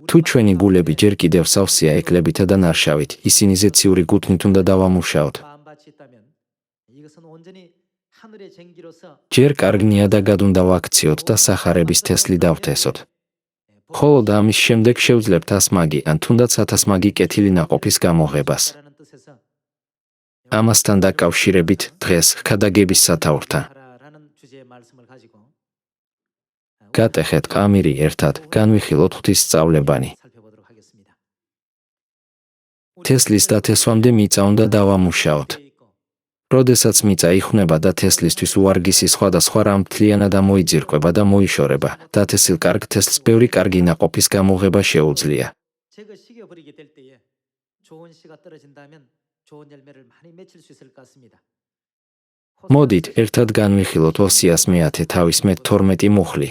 თუ ჩვენი გულები ჯერ კიდევ სავსეა ექლებითა და ნარშავით, ისინი ზეციური გუთნით უნდა დავამუშაოთ. ჯერ კარგ ნიადაგად უნდა ვაქციოთ და სახარების თესლი დავთესოთ. ხოლო ამის შემდეგ შევძლებთ 100 მაგი ან თუნდაც 1000 მაგი კეთილი ნაყოფის გამოღებას. ამასთან დაკავშირებით დღეს ხადაგების სათაურთან გატეხეთ ყამირი ერთად, განვიხილოთ ღვთისმსწავლებანი. თესლის დათესვამდე მიწა უნდა დავამუშაოთ. როდესაც მიწა იხვნება და თესლისთვის უარგისი სხვადასხვა რამ მთლიანად ამოიძირკვება და მოიშორება, დათესილ კარგ თესლს ბევრი კარგი ნაყოფის გამოღება შეუძლია. მოდით ერთად განვიხილოთ ოსიას მე-10 თავის მე-12 მუხლი.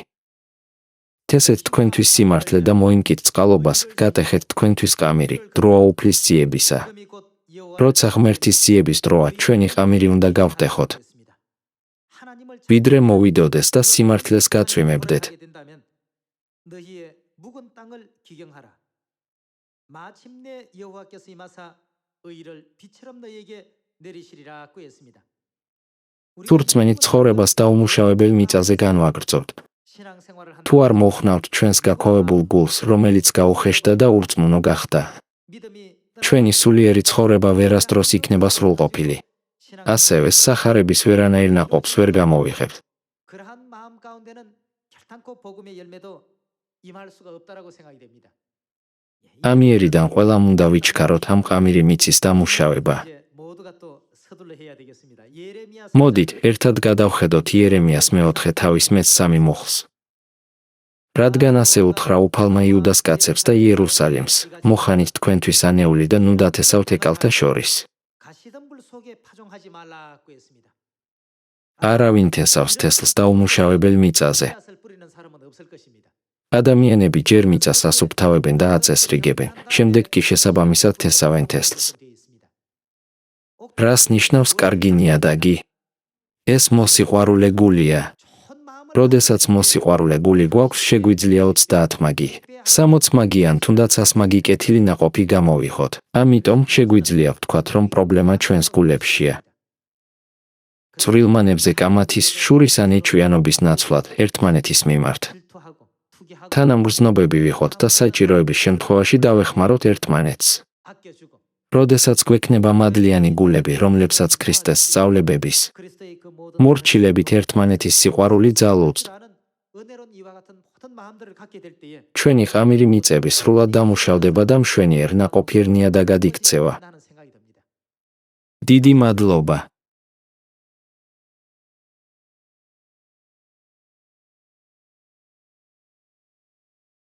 თესეთ თქვენთვის სიმართლე და მოიმკით წყალობას, გატეხეთ თქვენთვის ყამირი, დროა უფლის ძიებისა. როცა ღმერთის ძიების დროა, ჩვენი ყამირი უნდა გავტეხოთ. ვიდრე მოვიდოდეს და სიმართლეს გაწვიმებდეთ. თუ რწმენით ცხოვრებას დაუმუშავებელ მიწაზე განვაგრძობთ. თუ არ მოხნავთ ჩვენს გაქვავებულ გულს, რომელიც გაუხეშდა და ურწმუნო გახდა, ჩვენი სულიერი ცხოვრება ვერასდროს იქნება სრულყოფილი. ასევე სახარების ვერანაირ ნაყოფს ვერ გამოვიღებთ. ამიერიდან ყველამ უნდა ვიჩქაროთ ამ ყამირი მიწის დამუშავება. მოდით ერთად გადავხედოთ იერემიას მე-4 თავის მე-3 მუხლს. რადგან ასე უთხრა უფალმა იუდას კაცებს და იერუსალიმს, მოხანით თქვენთვის ანეული და ნუ დათესავთ ეკალთა შორის. არავინ თესავს თესლს დაუმუშავებელ მიწაზე. ადამიანები ჯერ მიწას ასუფთავებენ და აწესრიგებენ, შემდეგ კი შესაბამისად თესავენ თესლს. რას ნიშნავს კარგი ნიადაგი? ეს მოსიყვარულე გულია. როდესაც მოსიყვარულე გული გვაქვს, შეგვიძლია 30 მაგი, 60 მაგი ან თუნდაც 100 მაგი კეთილი ნაყოფი გამოვიხოთ. ამიტომ შეგვიძლია ვთქვათ, რომ პრობლემა ჩვენს გულებშია. წვრილმანებზე კამათის, შურის ან ეჩვიანობის ნაცვლად ერთმანეთის მიმართ. თანამგრძნობები ვიყოთ და საჭიროების შემთხვევაში დავეხმაროთ ერთმანეთს. როდესაც გვექნება მადლიანი გულები, რომლებსაც ქრისტეს სწავლებების მორჩილებით ერთმანეთის სიყვარული ძალუძთ, ჩვენი ყამირი მიწები სრულად დამუშავდება და მშვენიერ ნაყოფიერ ნიადაგად იქცევა. დიდი მადლობა.